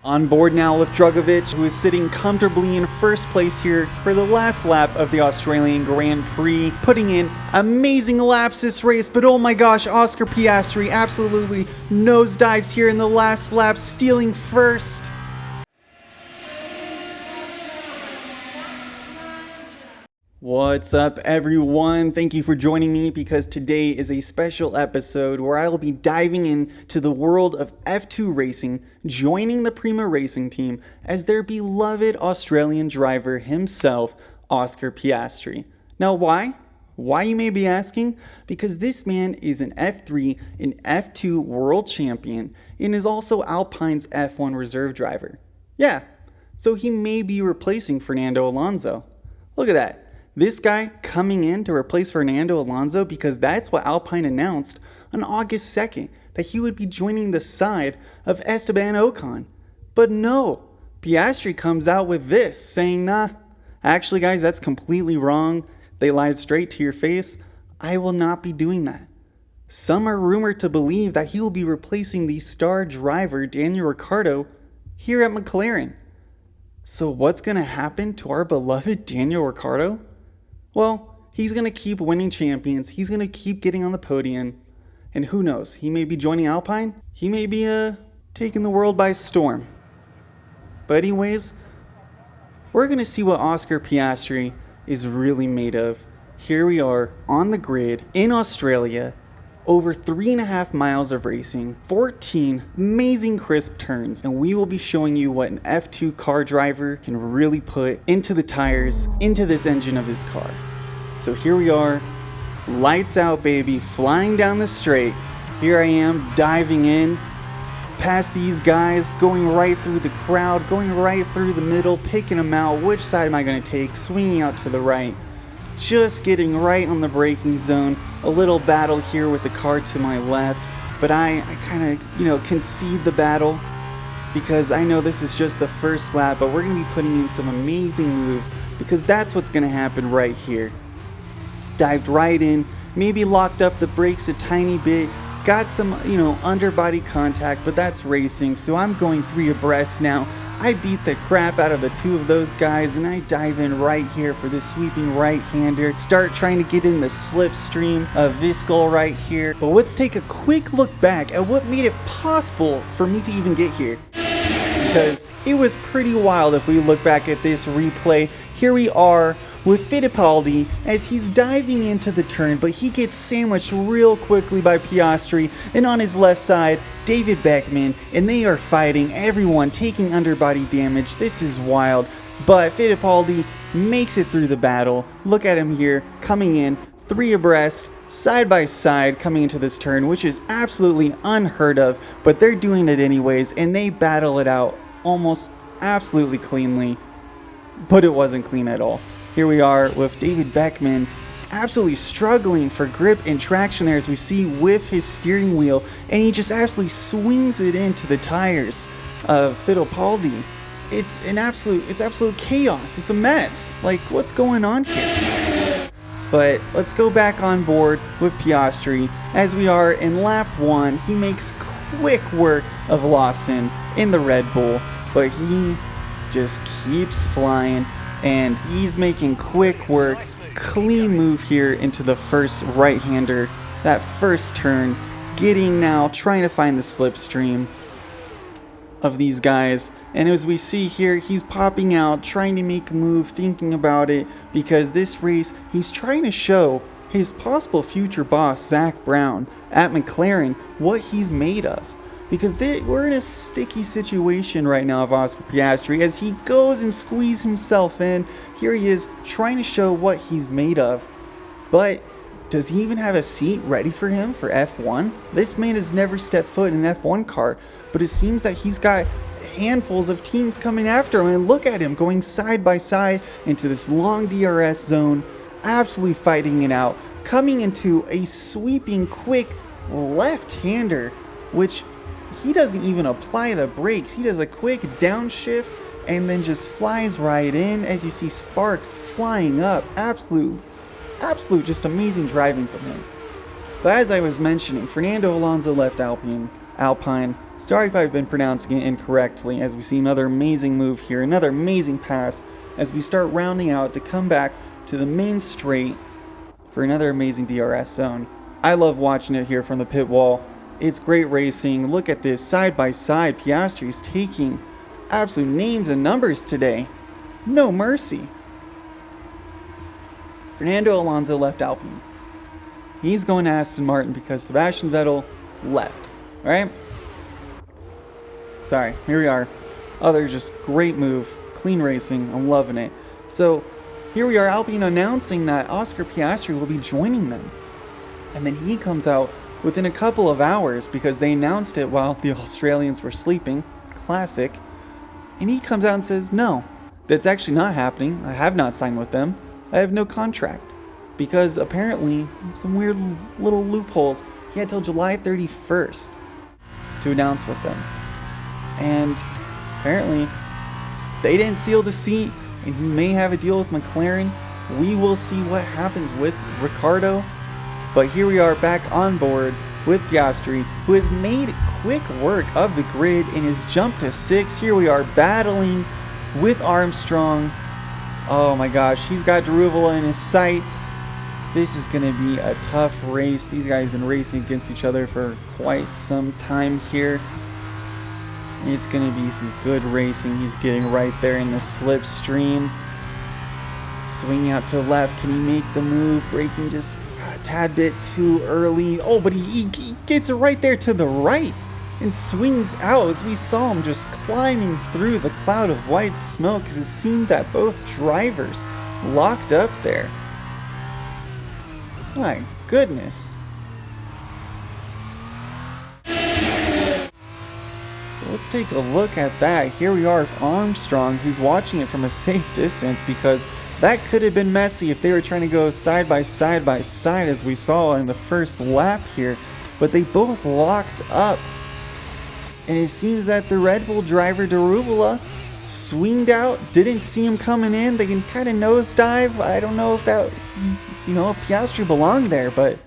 On board now with Drugovich, who is sitting comfortably in first place here for the last lap of the Australian Grand Prix, putting in amazing laps this race, but oh my gosh, Oscar Piastri absolutely nosedives here in the last lap, stealing first. What's up everyone? Thank you for joining me because today is a special episode where I will be diving into the world of F2 racing, joining the Prima Racing team as their beloved Australian driver himself, Oscar Piastri. Now why? Why you may be asking? Because this man is an F3 and F2 world champion and is also Alpine's F1 reserve driver. Yeah, so he may be replacing Fernando Alonso. Look at that. This guy coming in to replace Fernando Alonso because that's what Alpine announced on August 2nd, that he would be joining the side of Esteban Ocon. But no, Piastri comes out with this, saying, nah, actually guys, that's completely wrong. They lied straight to your face. I will not be doing that. Some are rumored to believe that he will be replacing the star driver Daniel Ricciardo here at McLaren. So what's going to happen to our beloved Daniel Ricciardo? Well, he's going to keep winning champions, he's going to keep getting on the podium, and who knows, he may be joining Alpine, he may be taking the world by storm. But anyways, we're going to see what Oscar Piastri is really made of. Here we are on the grid in Australia, over 3.5 miles of racing, 14 amazing crisp turns, and we will be showing you what an F2 car driver can really put into the tires, into this engine of his car. So here we are, lights out baby, flying down the straight. Here I am diving in, past these guys, going right through the crowd, going right through the middle, picking them out. Which side am I going to take? Swinging out to the right. Just getting right on the braking zone. A little battle here with the car to my left, but I kind of, concede the battle because I know this is just the first lap, but we're going to be putting in some amazing moves because that's what's going to happen right here. Dived right in, maybe locked up the brakes a tiny bit, got some, underbody contact, but that's racing, so I'm going 3 abreast now. I beat the crap out of the 2 of those guys, and I dive in right here for this sweeping right-hander. Start trying to get in the slipstream of Viscal right here. But let's take a quick look back at what made it possible for me to even get here. Because it was pretty wild if we look back at this replay. Here we are with Fittipaldi as he's diving into the turn, but he gets sandwiched real quickly by Piastri, and on his left side, David Beckman, and they are fighting, everyone taking underbody damage. This is wild, but Fittipaldi makes it through the battle. Look at him here, coming in 3 abreast, side by side, coming into this turn, which is absolutely unheard of, but they're doing it anyways, and they battle it out almost absolutely cleanly, but it wasn't clean at all. Here we are with David Beckman absolutely struggling for grip and traction there as we see with his steering wheel, and he just absolutely swings it into the tires of Fittipaldi. It's absolute chaos. It's a mess. Like, what's going on here? But let's go back on board with Piastri as we are in lap 1. He makes quick work of Lawson in the Red Bull, but he just keeps flying. And he's making quick work, clean move here into the first right-hander, that first turn, trying to find the slipstream of these guys. And as we see here, he's popping out, trying to make a move, thinking about it, because this race, he's trying to show his possible future boss, Zach Brown, at McLaren, what he's made of. Because we're in a sticky situation right now of Oscar Piastri as he goes and squeezes himself in. Here he is trying to show what he's made of. But does he even have a seat ready for him for F1? This man has never stepped foot in an F1 car, but it seems that he's got handfuls of teams coming after him. And look at him going side by side into this long DRS zone, absolutely fighting it out, coming into a sweeping quick left-hander, which he doesn't even apply the brakes. He does a quick downshift and then just flies right in as you see sparks flying up. Absolute just amazing driving from him. But as I was mentioning, Fernando Alonso left Alpine Alpine. Sorry if I've been pronouncing it incorrectly, as we see another amazing move here, another amazing pass as we start rounding out to come back to the main straight for another amazing DRS zone. I love watching it here from the pit wall. It's great racing. Look at this side by side. Piastri's taking absolute names and numbers today. No mercy. Fernando Alonso left Alpine. He's going to Aston Martin because Sebastian Vettel left. Alright? Sorry, here we are. Other just great move. Clean racing. I'm loving it. So, here we are, Alpine announcing that Oscar Piastri will be joining them. And then he comes out within a couple of hours because they announced it while the Australians were sleeping. Classic. And he comes out and says, no, that's actually not happening. I have not signed with them. I have no contract. Because apparently, some weird little loopholes. He had till July 31st to announce with them. And apparently, they didn't seal the seat, and he may have a deal with McLaren. We will see what happens with Ricciardo. But here we are back on board with Piastri, who has made quick work of the grid and has jumped to 6th. Here we are battling with Armstrong. Oh my gosh, he's got Daruvula in his sights. This is going to be a tough race. These guys have been racing against each other for quite some time here. It's going to be some good racing. He's getting right there in the slipstream. Swinging out to the left. Can he make the move? Braking just a tad bit too early. Oh, but he gets it right there to the right and swings out as we saw him just climbing through the cloud of white smoke, because it seemed that both drivers locked up there. My goodness. So let's take a look at that. Here we are with Armstrong, who's watching it from a safe distance, because that could have been messy if they were trying to go side by side as we saw in the first lap here. But they both locked up. And it seems that the Red Bull driver, Daruvula, swinged out, didn't see him coming in. They can kind of nosedive. I don't know if that, Piastri belonged there, but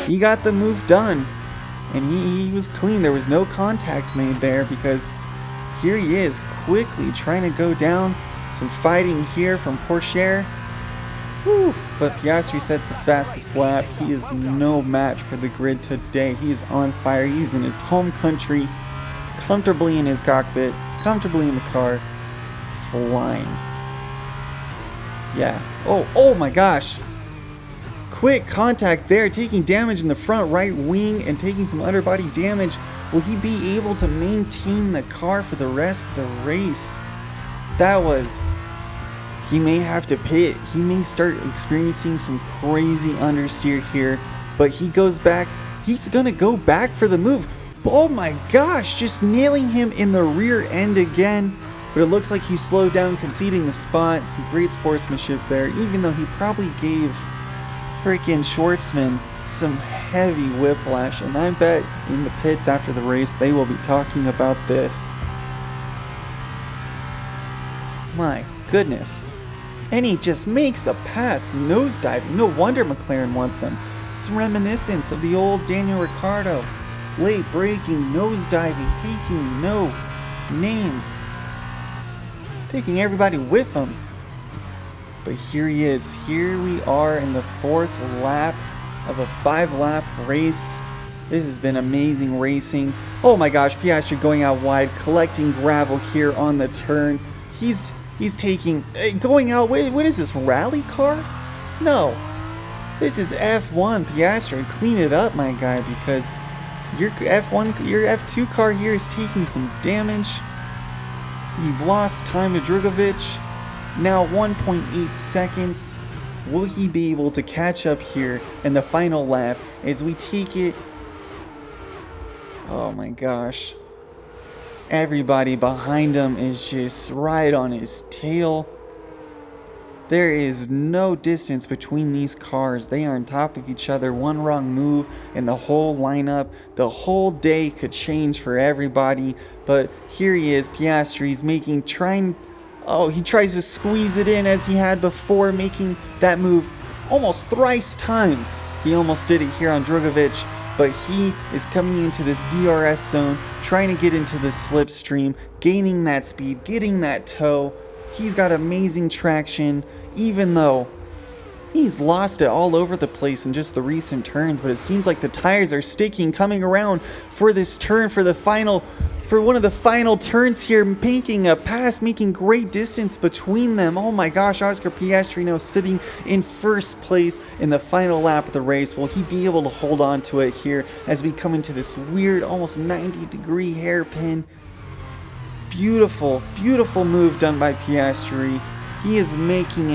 he got the move done. And he was clean. There was no contact made there, because here he is quickly trying to go down. Some fighting here from Porsche. Whew. But Piastri sets the fastest lap. He is no match for the grid today. He is on fire. He's in his home country, comfortably in his cockpit, comfortably in the car, flying. Yeah. Oh my gosh. Quick contact there, taking damage in the front right wing and taking some underbody damage. Will he be able to maintain the car for the rest of the race? He may have to pit. He may start experiencing some crazy understeer here, but he goes back. He's gonna go back for the move. Oh my gosh, just nailing him in the rear end again. But it looks like he slowed down, conceding the spot. Some great sportsmanship there, even though he probably gave freaking Schwartzman some heavy whiplash. And I bet in the pits after the race, they will be talking about this. My goodness. And he just makes a pass, nosediving. No wonder McLaren wants him. It's reminiscent of the old Daniel Ricciardo. Late braking, nosediving, taking no names. Taking everybody with him. But here he is. Here we are in the 4th lap of a 5-lap race. This has been amazing racing. Oh my gosh, Piastri going out wide, collecting gravel here on the turn. He's taking, going out, what is this, rally car? No, this is F1 Piastri. Clean it up, my guy, because your F2 car here is taking some damage. You've lost time to Drugovich. Now 1.8 seconds. Will he be able to catch up here in the final lap as we take it? Oh my gosh. Everybody behind him is just right on his tail. There is no distance between these cars. They are on top of each other. One wrong move and the whole lineup, the whole day could change for everybody. But here he is, Piastri's he tries to squeeze it in as he had before, making that move almost thrice times. He almost did it here on Drugovich. but he is coming into this DRS zone, trying to get into the slipstream, gaining that speed, getting that toe. He's got amazing traction, even though he's lost it all over the place in just the recent turns, but it seems like the tires are sticking, coming around for this turn, for one of the final turns here, making a pass, making great distance between them. Oh my gosh, Oscar Piastri now sitting in first place in the final lap of the race. Will he be able to hold on to it here as we come into this weird, almost 90-degree hairpin? Beautiful, beautiful move done by Piastri. He is making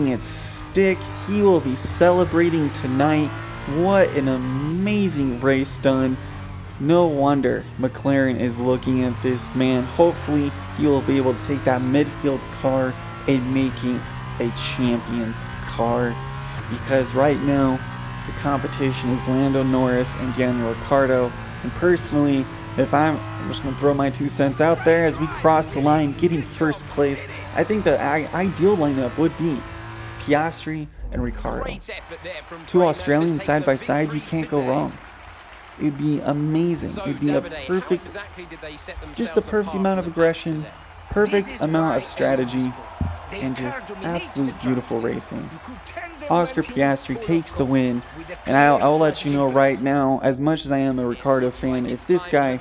it stick. He will be celebrating tonight. What an amazing race done. No wonder Mclaren is looking at this man. Hopefully he will be able to take that midfield car and making a champion's car, because right now the competition is Lando Norris and Daniel Ricciardo. And personally, if I'm just going to throw my 2 cents out there, as we cross the line getting first place, I think the ideal lineup would be Piastri and Ricciardo. 2 Australians side by side, you can't go wrong. It would be amazing. It would be a perfect, just a perfect amount of aggression, perfect amount of strategy, and just absolute beautiful racing. Oscar Piastri takes the win, and I'll let you know right now, as much as I am a Ricciardo fan, if this guy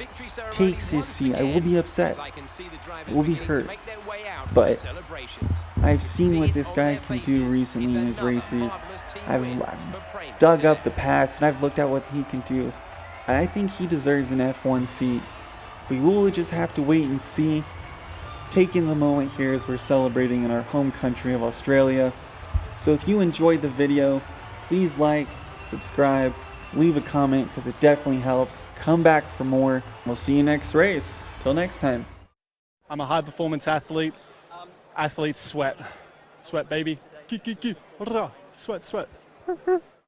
takes his seat, I will be upset. I will be hurt. But I've seen what this guy can do recently in his races. I've dug up the past, and I've looked at what he can do. I think he deserves an F1 seat. We will just have to wait and see. Taking the moment here as we're celebrating in our home country of Australia. So if you enjoyed the video, please like, subscribe, leave a comment, because it definitely helps. Come back for more. We'll see you next race. Till next time. I'm a high performance athlete. Athletes sweat. Sweat, baby. Sweat, sweat.